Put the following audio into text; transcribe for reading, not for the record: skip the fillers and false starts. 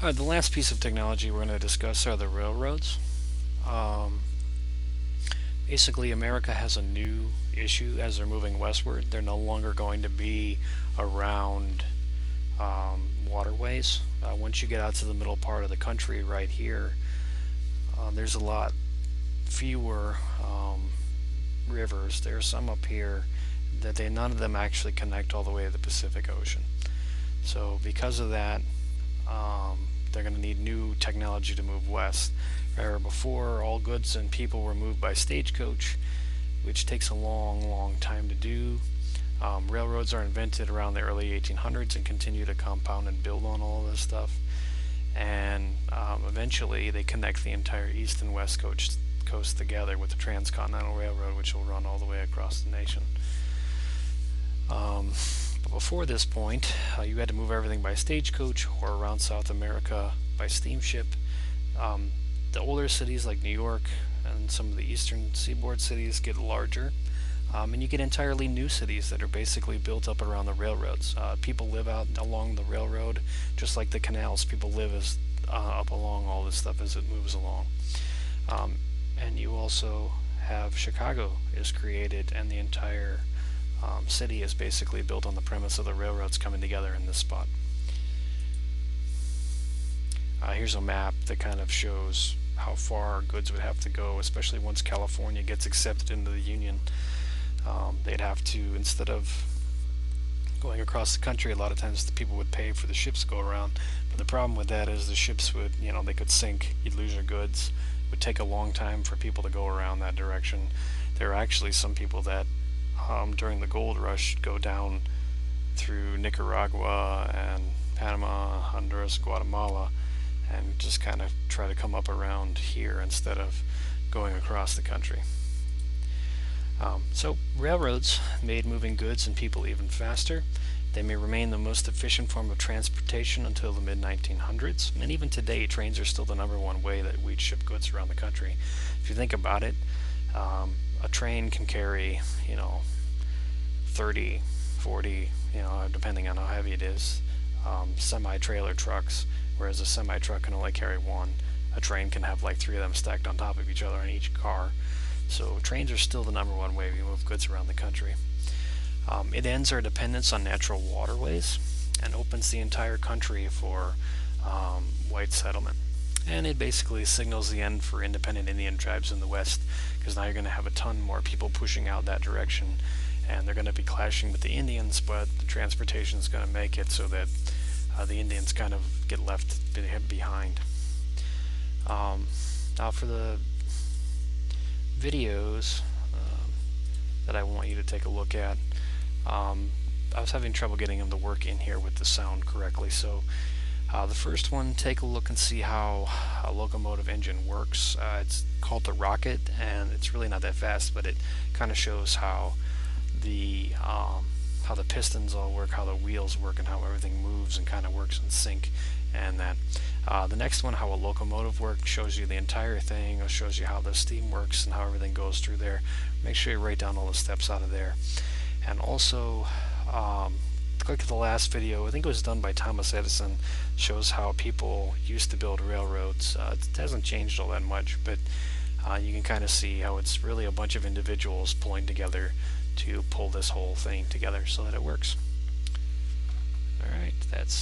The last piece of technology we're going to discuss are the railroads. Um, Basically, America has a new issue as they're moving westward. They're no longer going to be around waterways. Once you get out to the middle part of the country, right here, there's a lot fewer rivers. There's some up here that none of them actually connect all the way to the Pacific Ocean. So because of that, they're going to need new technology to move west. Where before, all goods and people were moved by stagecoach, which takes a long, long time to do. Railroads are invented around the early 1800s and continue to compound and build on all of this stuff. And eventually, they connect the entire east and west coast together with the Transcontinental Railroad, which will run all the way across the nation. But before this point, you had to move everything by stagecoach or around South America by steamship. The older cities like New York and some of the eastern seaboard cities get larger, and you get entirely new cities that are basically built up around the railroads. People live out along the railroad, just like the canals. People live up along all this stuff as it moves along. And you also have Chicago is created, and the entire city is basically built on the premise of the railroads coming together in this spot. Here's a map that kind of shows how far goods would have to go, especially once California gets accepted into the Union. They'd have to, instead of going across the country, a lot of times the people would pay for the ships to go around. But the problem with that is the ships would, they could sink, you'd lose your goods. It would take a long time for people to go around that direction. There are actually some people that during the gold rush go down through Nicaragua and Panama, Honduras, Guatemala, and just kind of try to come up around here instead of going across the country. So railroads made moving goods and people even faster. They may remain the most efficient form of transportation until the mid-1900s, and even today trains are still the number one way that we ship goods around the country. If you think about it, a train can carry 30, 40, depending on how heavy it is, semi-trailer trucks, whereas a semi-truck can only carry one. A train can have like three of them stacked on top of each other in each car. So trains are still the number one way we move goods around the country. It ends our dependence on natural waterways and opens the entire country for white settlement. And it basically signals the end for independent Indian tribes in the West, because now you're going to have a ton more people pushing out that direction, and they're going to be clashing with the Indians, but the transportation is going to make it so that the Indians kind of get left behind. Now for the videos that I want you to take a look at, I was having trouble getting them to work in here with the sound correctly, so the first one, take a look and see how a locomotive engine works. It's called the rocket, and it's really not that fast, but it kind of shows how the pistons all work, how the wheels work, and how everything moves and kind of works in sync. And that the next one, how a locomotive works, shows you the entire thing. It shows you how the steam works and how everything goes through there. Make sure you write down all the steps out of there. And also, click the last video. I think it was done by Thomas Edison. Shows how people used to build railroads. It hasn't changed all that much, but you can kind of see how it's really a bunch of individuals pulling together to pull this whole thing together so that it works. Alright, that's